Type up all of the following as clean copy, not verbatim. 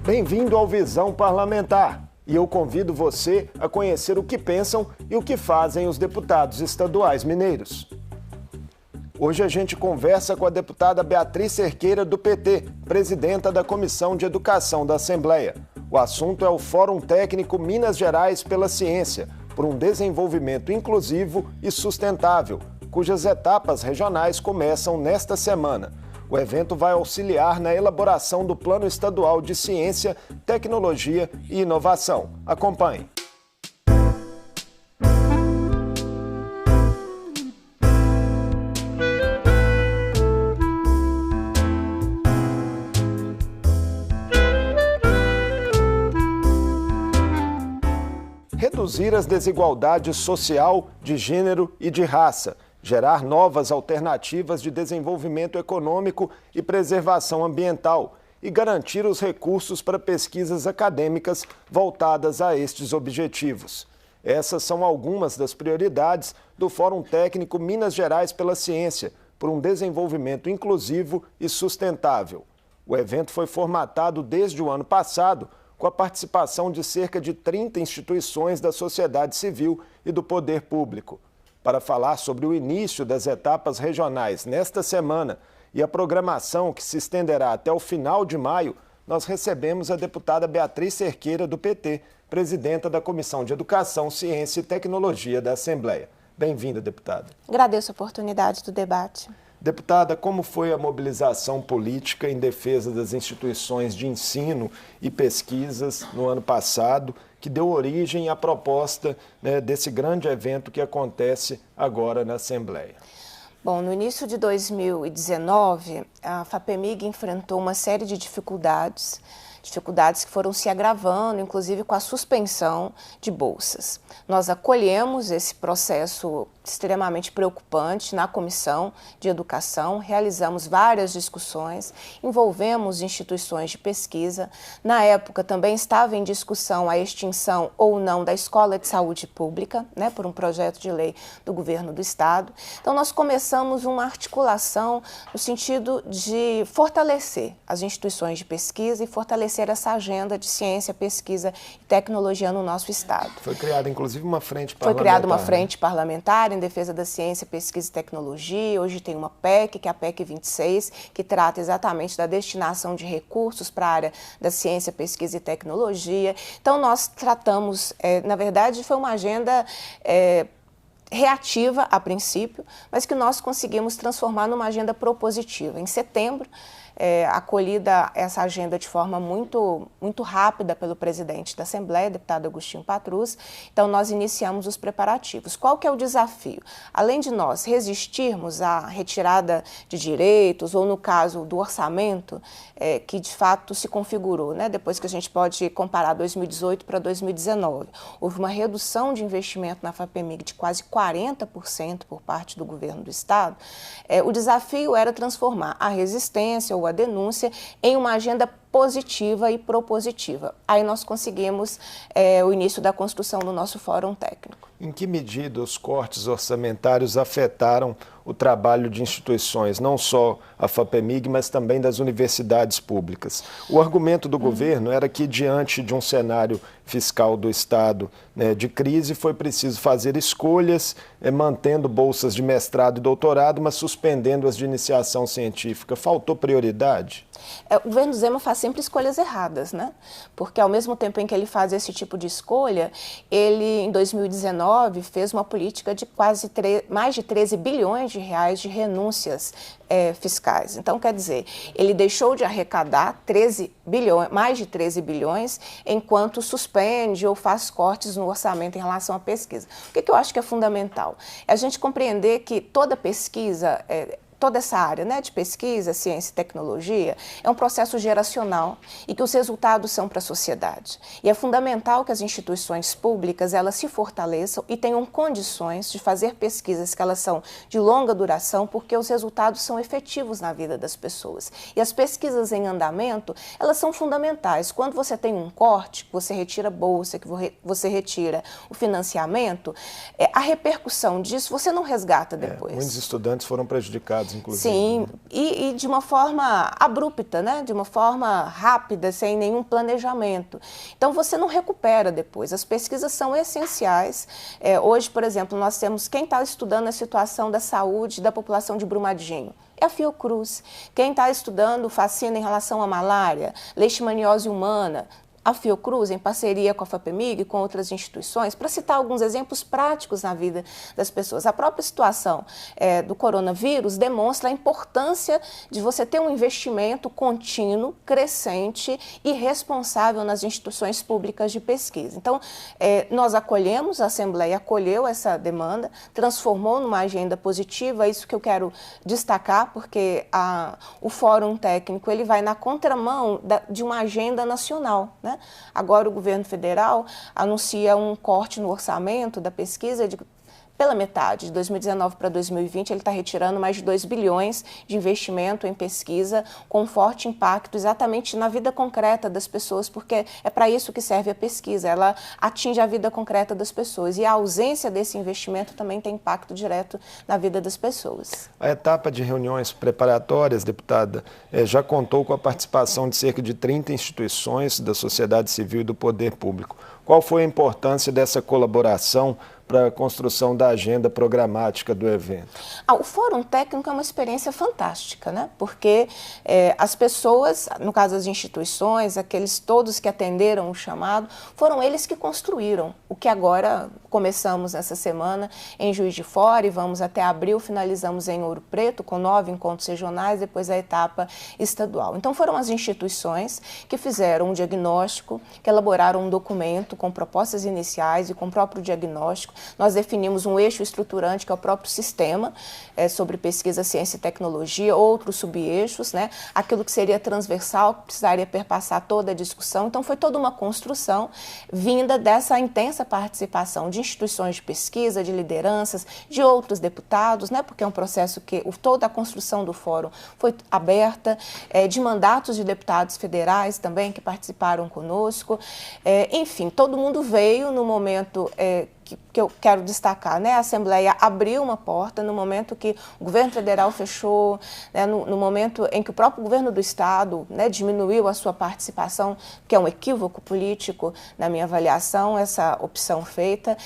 Bem-vindo ao Visão Parlamentar. E eu convido você a conhecer o que pensam e o que fazem os deputados estaduais mineiros. Hoje a gente conversa com a deputada Beatriz Cerqueira, do PT, presidenta da Comissão de Educação da Assembleia. O assunto é o Fórum Técnico Minas Gerais pela Ciência, por um desenvolvimento inclusivo e sustentável, cujas etapas regionais começam nesta semana. O evento vai auxiliar na elaboração do Plano Estadual de Ciência, Tecnologia e Inovação. Acompanhe. Reduzir as desigualdades social, de gênero e de raça, gerar novas alternativas de desenvolvimento econômico e preservação ambiental e garantir os recursos para pesquisas acadêmicas voltadas a estes objetivos. Essas são algumas das prioridades do Fórum Técnico Minas Gerais pela Ciência, por um desenvolvimento inclusivo e sustentável. O evento foi formatado desde o ano passado, com a participação de cerca de 30 instituições da sociedade civil e do poder público. Para falar sobre o início das etapas regionais nesta semana e a programação que se estenderá até o final de maio, nós recebemos a deputada Beatriz Cerqueira, do PT, presidenta da Comissão de Educação, Ciência e Tecnologia da Assembleia. Bem-vinda, deputada. Agradeço a oportunidade do debate. Deputada, como foi a mobilização política em defesa das instituições de ensino e pesquisas no ano passado, que deu origem à proposta, desse grande evento que acontece agora na Assembleia? Bom, no início de 2019, a FAPEMIG enfrentou uma série de dificuldades que foram se agravando, inclusive com a suspensão de bolsas. Nós acolhemos esse processo extremamente preocupante na Comissão de Educação, realizamos várias discussões, envolvemos instituições de pesquisa. Na época também estava em discussão a extinção ou não da Escola de Saúde Pública, por um projeto de lei do governo do Estado. Então nós começamos uma articulação no sentido de fortalecer as instituições de pesquisa e fortalecer essa agenda de ciência, pesquisa e tecnologia no nosso Estado. Foi criada, inclusive, uma frente parlamentar. Foi criada uma frente parlamentar em defesa da ciência, pesquisa e tecnologia. Hoje tem uma PEC, que é a PEC 26, que trata exatamente da destinação de recursos para a área da ciência, pesquisa e tecnologia. Então, nós tratamos, na verdade, foi uma agenda reativa a princípio, mas que nós conseguimos transformar numa agenda propositiva. Em setembro, acolhida essa agenda de forma muito rápida pelo presidente da Assembleia, deputado Agostinho Patrus. Então, nós iniciamos os preparativos. Qual que é o desafio? Além de nós resistirmos à retirada de direitos, ou no caso do orçamento, que de fato se configurou, depois que a gente pode comparar 2018 para 2019, houve uma redução de investimento na FAPEMIG de quase 40% por parte do governo do Estado. O desafio era transformar a resistência ou a denúncia em uma agenda positiva e propositiva. Aí nós conseguimos o início da construção do nosso Fórum Técnico. Em que medida os cortes orçamentários afetaram o trabalho de instituições, não só a FAPEMIG, mas também das universidades públicas? O argumento do governo era que, diante de um cenário fiscal do Estado de crise, foi preciso fazer escolhas, mantendo bolsas de mestrado e doutorado, mas suspendendo as de iniciação científica. Faltou prioridade? O governo Zema faz sempre escolhas erradas, porque ao mesmo tempo em que ele faz esse tipo de escolha, ele, em 2019, fez uma política de mais de 13 bilhões de reais de renúncias fiscais. Então, quer dizer, ele deixou de arrecadar mais de 13 bilhões, enquanto suspende ou faz cortes no orçamento em relação à pesquisa. O que eu acho que é fundamental? É a gente compreender que toda pesquisa, toda essa área de pesquisa, ciência e tecnologia é um processo geracional e que os resultados são para a sociedade. E é fundamental que as instituições públicas elas se fortaleçam e tenham condições de fazer pesquisas que elas são de longa duração, porque os resultados são efetivos na vida das pessoas. E as pesquisas em andamento, elas são fundamentais. Quando você tem um corte, que você retira a bolsa, que você retira o financiamento, a repercussão disso você não resgata depois. Muitos estudantes foram prejudicados atrasados, inclusive. Sim, e de uma forma abrupta, né? De uma forma rápida, sem nenhum planejamento. Então, você não recupera depois. As pesquisas são essenciais. Hoje, por exemplo, nós temos quem está estudando a situação da saúde da população de Brumadinho. É a Fiocruz. Quem está estudando vacina em relação à malária, leishmaniose humana, a Fiocruz, em parceria com a FAPEMIG e com outras instituições, para citar alguns exemplos práticos na vida das pessoas. A própria situação do coronavírus demonstra a importância de você ter um investimento contínuo, crescente e responsável nas instituições públicas de pesquisa. Então, nós acolhemos, a Assembleia acolheu essa demanda, transformou numa agenda positiva, isso que eu quero destacar, porque o Fórum Técnico ele vai na contramão de uma agenda nacional, né? Agora o governo federal anuncia um corte no orçamento da pesquisa pela metade. De 2019 para 2020, ele está retirando mais de 2 bilhões de investimento em pesquisa, com forte impacto exatamente na vida concreta das pessoas, porque é para isso que serve a pesquisa, ela atinge a vida concreta das pessoas. E a ausência desse investimento também tem impacto direto na vida das pessoas. A etapa de reuniões preparatórias, deputada, já contou com a participação de cerca de 30 instituições da sociedade civil e do poder público. Qual foi a importância dessa colaboração para a construção da agenda programática do evento? O Fórum Técnico é uma experiência fantástica, né? Porque as pessoas, no caso das instituições, aqueles todos que atenderam o chamado, foram eles que construíram o que agora começamos essa semana em Juiz de Fora e vamos até abril, finalizamos em Ouro Preto com 9 encontros regionais, depois a etapa estadual. Então foram as instituições que fizeram um diagnóstico, que elaboraram um documento com propostas iniciais e com o próprio diagnóstico. Nós definimos um eixo estruturante, que é o próprio sistema, sobre pesquisa, ciência e tecnologia, outros subeixos, né? Aquilo que seria transversal, que precisaria perpassar toda a discussão. Então, foi toda uma construção vinda dessa intensa participação de instituições de pesquisa, de lideranças, de outros deputados, né? Porque é um processo que toda a construção do fórum foi aberta, de mandatos de deputados federais também que participaram conosco. Enfim, todo mundo veio no momento que eu quero destacar, né? A Assembleia abriu uma porta no momento que o governo federal fechou, né? No momento em que o próprio governo do estado, né, diminuiu a sua participação, que é um equívoco político, na minha avaliação, essa opção feita.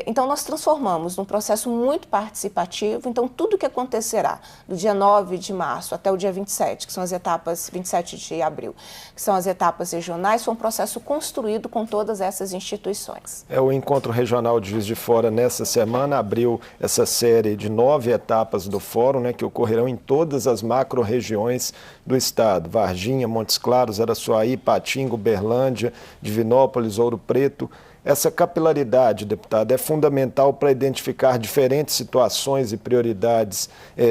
Então, nós transformamos num processo muito participativo. Então, tudo que acontecerá do dia 9 de março até o dia 27, que são as etapas, 27 de abril, que são as etapas regionais, foi um processo construído com todas essas instituições. O encontro regional de Juiz de Fora, nessa semana, abriu essa série de 9 etapas do Fórum, né, que ocorrerão em todas as macro-regiões do estado: Varginha, Montes Claros, Araçuaí, Patinga, Uberlândia, Divinópolis, Ouro Preto. Essa capilaridade, deputada, é fundamental para identificar diferentes situações e prioridades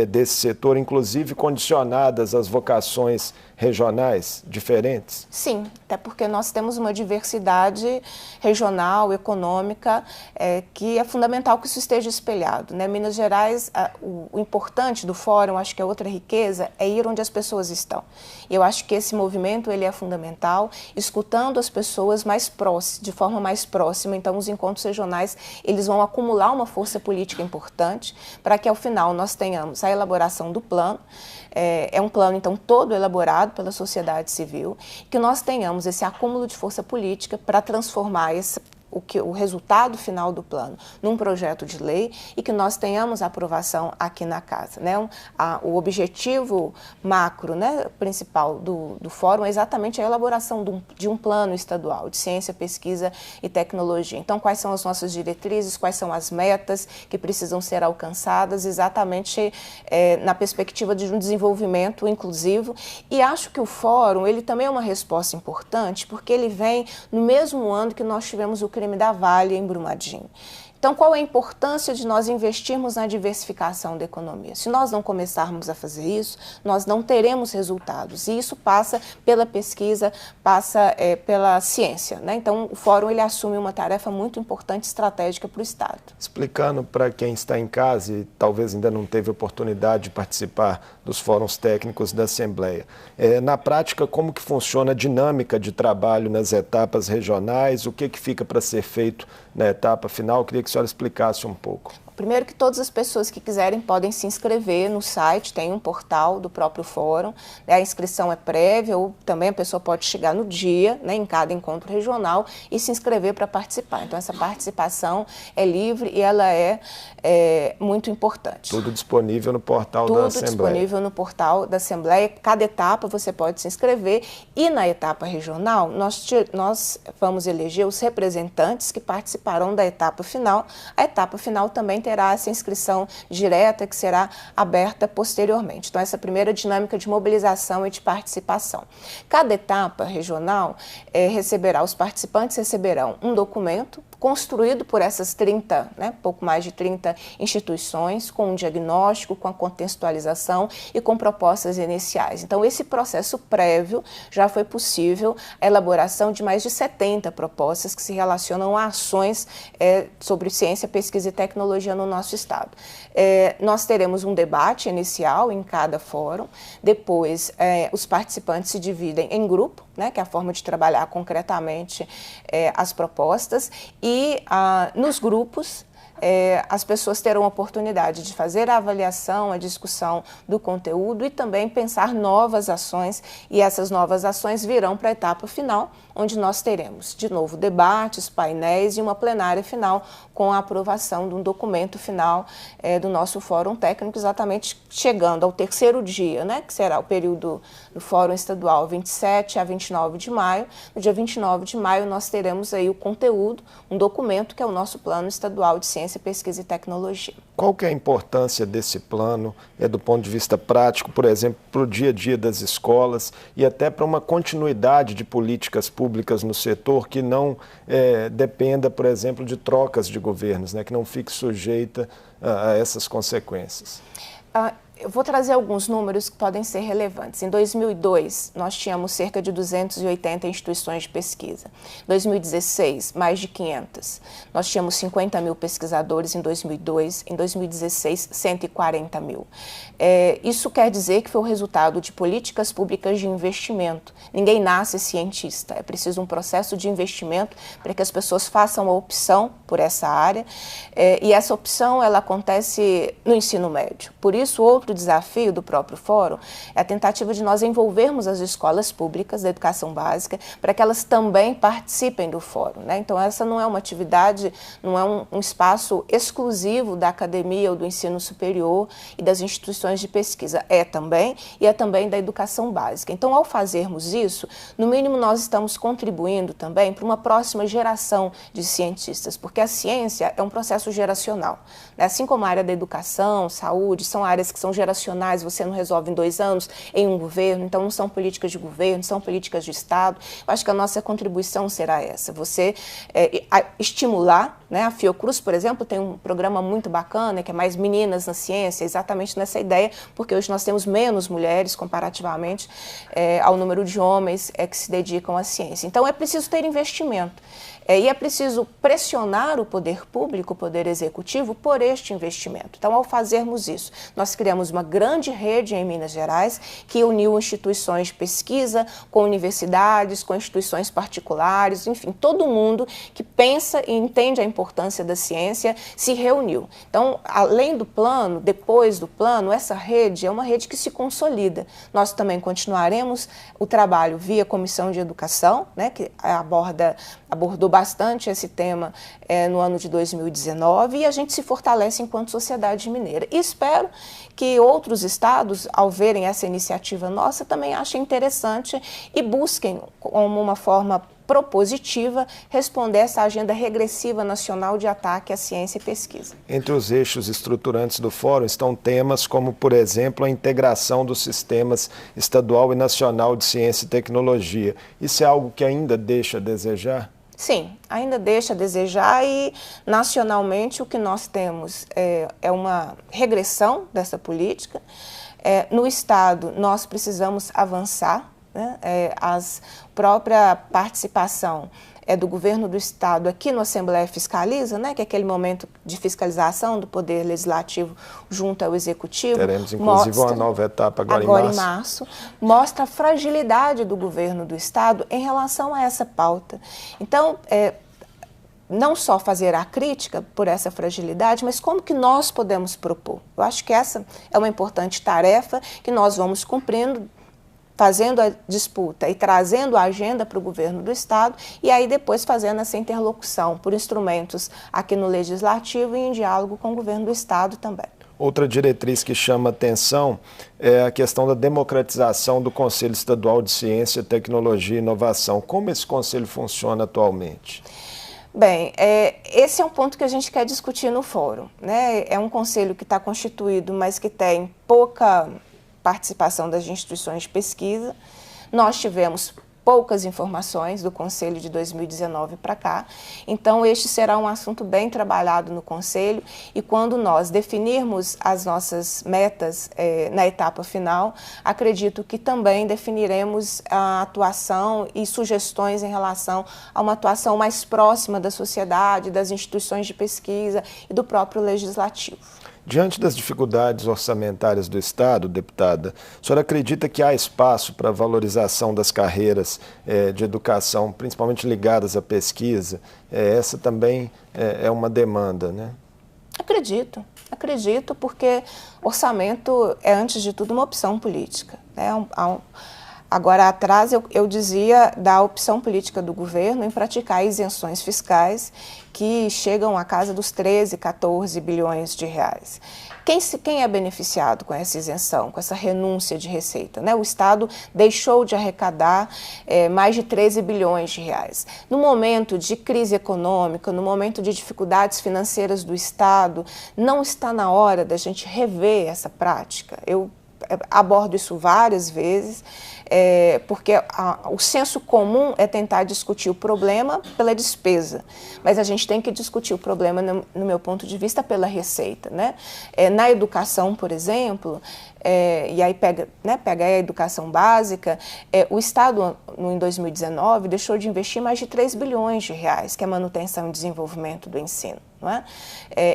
desse setor, inclusive condicionadas às vocações regionais diferentes? Sim, até porque nós temos uma diversidade regional, econômica, que é fundamental que isso esteja espelhado, né? Minas Gerais, o importante do fórum, acho que é outra riqueza, é ir onde as pessoas estão. E eu acho que esse movimento ele é fundamental, escutando as pessoas de forma mais próxima. Então, os encontros regionais eles vão acumular uma força política importante para que, ao final, nós tenhamos a elaboração do plano. É um plano, então, todo elaborado pela sociedade civil, que nós tenhamos esse acúmulo de força política para transformar o resultado final do plano num projeto de lei e que nós tenhamos a aprovação aqui na casa, né? O objetivo macro, né, principal do fórum é exatamente a elaboração de um plano estadual de ciência, pesquisa e tecnologia. Então, quais são as nossas diretrizes, quais são as metas que precisam ser alcançadas exatamente na perspectiva de um desenvolvimento inclusivo. E acho que o fórum ele também é uma resposta importante porque ele vem no mesmo ano que nós tivemos o crime da Vale em Brumadinho. Então, qual é a importância de nós investirmos na diversificação da economia? Se nós não começarmos a fazer isso, nós não teremos resultados. E isso passa pela pesquisa, passa pela ciência, né? Então, o Fórum ele assume uma tarefa muito importante, estratégica para o Estado. Explicando para quem está em casa e talvez ainda não teve oportunidade de participar dos fóruns técnicos da Assembleia, na prática, como que funciona a dinâmica de trabalho nas etapas regionais, o que fica para ser feito na etapa final? Eu queria que a senhora explicasse um pouco. Primeiro que todas as pessoas que quiserem podem se inscrever no site, tem um portal do próprio fórum, né? A inscrição é prévia, ou também a pessoa pode chegar no dia, né, em cada encontro regional e se inscrever para participar. Então essa participação é livre e ela é muito importante. Tudo disponível no portal da Assembleia. Tudo disponível no portal da Assembleia. Cada etapa você pode se inscrever e na etapa regional nós vamos eleger os representantes que participarão da etapa final. A etapa final também terá essa inscrição direta que será aberta posteriormente. Então essa primeira dinâmica de mobilização e de participação. Cada etapa regional os participantes receberão um documento construído por essas 30, pouco mais de 30 instituições, com um diagnóstico, com a contextualização e com propostas iniciais. Então, esse processo prévio já foi possível a elaboração de mais de 70 propostas que se relacionam a ações sobre ciência, pesquisa e tecnologia no nosso estado. Nós teremos um debate inicial em cada fórum, depois os participantes se dividem em grupo, que é a forma de trabalhar concretamente as propostas, e nos grupos as pessoas terão a oportunidade de fazer a avaliação, a discussão do conteúdo e também pensar novas ações, e essas novas ações virão para a etapa final, onde nós teremos, de novo, debates, painéis e uma plenária final com a aprovação de um documento final do nosso Fórum Técnico, exatamente chegando ao terceiro dia, que será o período do Fórum Estadual 27 a 29 de maio. No dia 29 de maio nós teremos aí o conteúdo, um documento que é o nosso Plano Estadual de Ciência, Pesquisa e Tecnologia. Qual que é a importância desse plano, do ponto de vista prático, por exemplo, para o dia a dia das escolas e até para uma continuidade de políticas públicas no setor que não dependa, por exemplo, de trocas de governos, que não fique sujeita a essas consequências? Eu vou trazer alguns números que podem ser relevantes. Em 2002, nós tínhamos cerca de 280 instituições de pesquisa. Em 2016, mais de 500. Nós tínhamos 50 mil pesquisadores em 2002. Em 2016, 140 mil. Isso quer dizer que foi o resultado de políticas públicas de investimento. Ninguém nasce cientista. É preciso um processo de investimento para que as pessoas façam a opção por essa área. E essa opção ela acontece no ensino médio. Por isso, outro desafio do próprio fórum é a tentativa de nós envolvermos as escolas públicas da educação básica para que elas também participem do fórum, Então essa não é uma atividade, não é um espaço exclusivo da academia ou do ensino superior e das instituições de pesquisa, é também da educação básica. Então ao fazermos isso, no mínimo nós estamos contribuindo também para uma próxima geração de cientistas, porque a ciência é um processo geracional, Assim como a área da educação, saúde, são áreas que são geracionais, você não resolve em 2 anos em um governo, então não são políticas de governo, são políticas de Estado. Eu acho que a nossa contribuição será essa, você estimular, A Fiocruz, por exemplo, tem um programa muito bacana, que é mais meninas na ciência, exatamente nessa ideia, porque hoje nós temos menos mulheres comparativamente ao número de homens que se dedicam à ciência. Então é preciso ter investimento. E é preciso pressionar o poder público, o poder executivo, por este investimento. Então, ao fazermos isso, nós criamos uma grande rede em Minas Gerais que uniu instituições de pesquisa com universidades, com instituições particulares, enfim, todo mundo que pensa e entende a importância da ciência se reuniu. Então, além do plano, depois do plano, essa rede é uma rede que se consolida. Nós também continuaremos o trabalho via Comissão de Educação, que abordou bastante esse tema no ano de 2019 e a gente se fortalece enquanto sociedade mineira. E espero que outros estados, ao verem essa iniciativa nossa, também achem interessante e busquem, como uma forma propositiva, responder essa agenda regressiva nacional de ataque à ciência e pesquisa. Entre os eixos estruturantes do fórum estão temas como, por exemplo, a integração dos sistemas estadual e nacional de ciência e tecnologia. Isso é algo que ainda deixa a desejar? Sim, ainda deixa a desejar e nacionalmente o que nós temos é uma regressão dessa política. No Estado nós precisamos avançar, a própria participação do governo do Estado aqui no Assembleia Fiscaliza, que é aquele momento de fiscalização do Poder Legislativo junto ao Executivo. Teremos, inclusive, uma nova etapa agora em março. Mostra a fragilidade do governo do Estado em relação a essa pauta. Então, não só fazer a crítica por essa fragilidade, mas como que nós podemos propor. Eu acho que essa é uma importante tarefa que nós vamos cumprindo, fazendo a disputa e trazendo a agenda para o governo do Estado e aí depois fazendo essa interlocução por instrumentos aqui no Legislativo e em diálogo com o governo do Estado também. Outra diretriz que chama atenção é a questão da democratização do Conselho Estadual de Ciência, Tecnologia e Inovação. Como esse conselho funciona atualmente? Bem, esse é um ponto que a gente quer discutir no fórum, né? É um conselho que está constituído, mas que tem pouca participação das instituições de pesquisa. Nós tivemos poucas informações do Conselho de 2019 para cá, então este será um assunto bem trabalhado no Conselho e quando nós definirmos as nossas metas na etapa final, acredito que também definiremos a atuação e sugestões em relação a uma atuação mais próxima da sociedade, das instituições de pesquisa e do próprio Legislativo. Diante das dificuldades orçamentárias do Estado, deputada, a senhora acredita que há espaço para a valorização das carreiras de educação, principalmente ligadas à pesquisa? Essa também é uma demanda, né? Acredito, porque orçamento é, antes de tudo, uma opção política, né? Agora, atrás, eu dizia da opção política do governo em praticar isenções fiscais que chegam à casa dos 13, 14 bilhões de reais. Quem é beneficiado com essa isenção, com essa renúncia de receita, né? O Estado deixou de arrecadar mais de 13 bilhões de reais. No momento de crise econômica, no momento de dificuldades financeiras do Estado, não está na hora da gente rever essa prática? Eu abordo isso várias vezes, porque o senso comum é tentar discutir o problema pela despesa, mas a gente tem que discutir o problema, no meu ponto de vista, pela receita, né? Na educação, por exemplo, e aí pega aí a educação básica, o Estado, em 2019, deixou de investir mais de 3 bilhões de reais, que é a manutenção e desenvolvimento do ensino. Não é?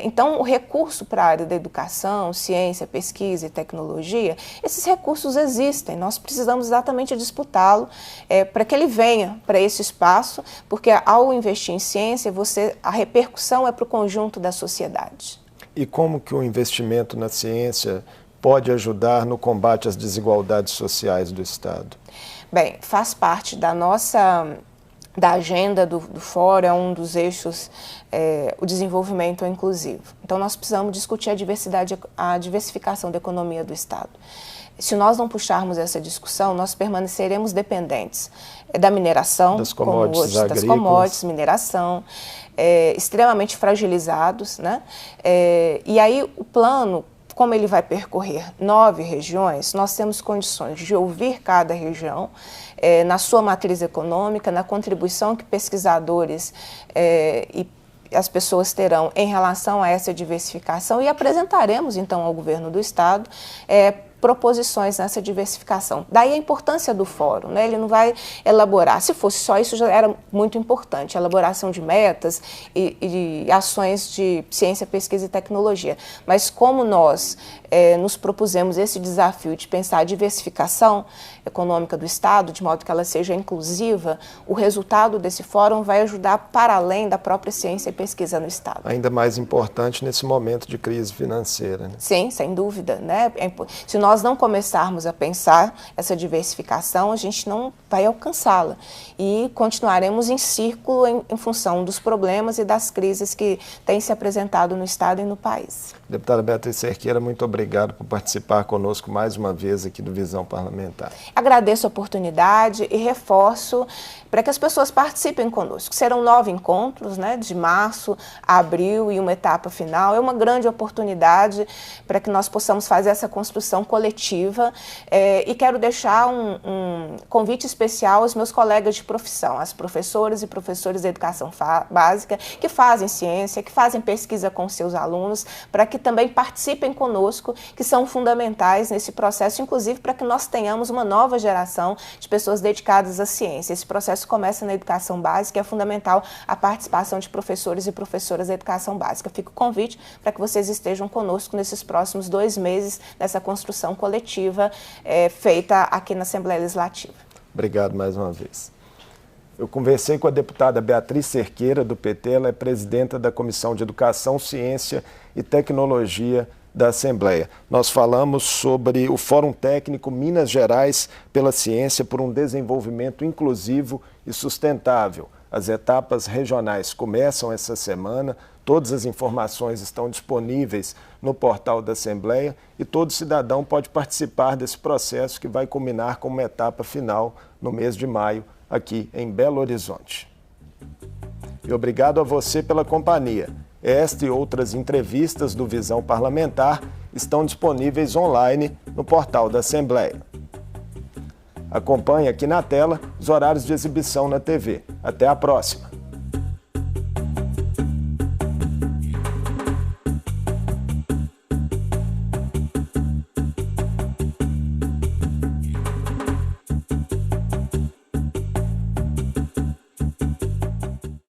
Então, o recurso para a área da educação, ciência, pesquisa e tecnologia, esses recursos existem, nós precisamos exatamente disputá-lo para que ele venha para esse espaço, porque ao investir em ciência, a repercussão é para o conjunto da sociedade. E como que o investimento na ciência pode ajudar no combate às desigualdades sociais do Estado? Bem, faz parte da agenda do fórum, é um dos eixos, o desenvolvimento inclusivo. Então, nós precisamos discutir a diversificação da economia do Estado. Se nós não puxarmos essa discussão, nós permaneceremos dependentes da mineração, das commodities, mineração, extremamente fragilizados, né? E aí o plano, como ele vai percorrer 9 regiões, nós temos condições de ouvir cada região na sua matriz econômica, na contribuição que pesquisadores e as pessoas terão em relação a essa diversificação e apresentaremos, então, ao governo do Estado proposições nessa diversificação. Daí a importância do fórum, né? Ele não vai elaborar, se fosse só isso já era muito importante, a elaboração de metas e ações de ciência, pesquisa e tecnologia. Mas como nós nos propusemos esse desafio de pensar a diversificação econômica do Estado, de modo que ela seja inclusiva, o resultado desse fórum vai ajudar para além da própria ciência e pesquisa no Estado. Ainda mais importante nesse momento de crise financeira, né? Sim, sem dúvida, né? Se nós não começarmos a pensar essa diversificação, a gente não vai alcançá-la e continuaremos em círculo em função dos problemas e das crises que têm se apresentado no Estado e no país. Deputada Beatriz Cerqueira, muito obrigado por participar conosco mais uma vez aqui do Visão Parlamentar. Agradeço a oportunidade e reforço para que as pessoas participem conosco. Serão 9 encontros, né, de março a abril e uma etapa final. É uma grande oportunidade para que nós possamos fazer essa construção coletiva e quero deixar um convite especial aos meus colegas de profissão, as professoras e professores da educação básica que fazem ciência, que fazem pesquisa com seus alunos, para que também participem conosco, que são fundamentais nesse processo, inclusive para que nós tenhamos uma nova geração de pessoas dedicadas à ciência. Esse processo começa na educação básica, é fundamental a participação de professores e professoras da educação básica. Fica o convite para que vocês estejam conosco nesses próximos 2 meses, nessa construção coletiva feita aqui na Assembleia Legislativa. Obrigado mais uma vez. Eu conversei com a deputada Beatriz Cerqueira, do PT, ela é presidenta da Comissão de Educação, Ciência e Tecnologia da Assembleia. Nós falamos sobre o Fórum Técnico Minas Gerais pela Ciência por um Desenvolvimento Inclusivo e Sustentável. As etapas regionais começam essa semana, todas as informações estão disponíveis no portal da Assembleia e todo cidadão pode participar desse processo que vai culminar com uma etapa final no mês de maio, aqui em Belo Horizonte. E obrigado a você pela companhia. Esta e outras entrevistas do Visão Parlamentar estão disponíveis online no portal da Assembleia. Acompanhe aqui na tela os horários de exibição na TV. Até a próxima!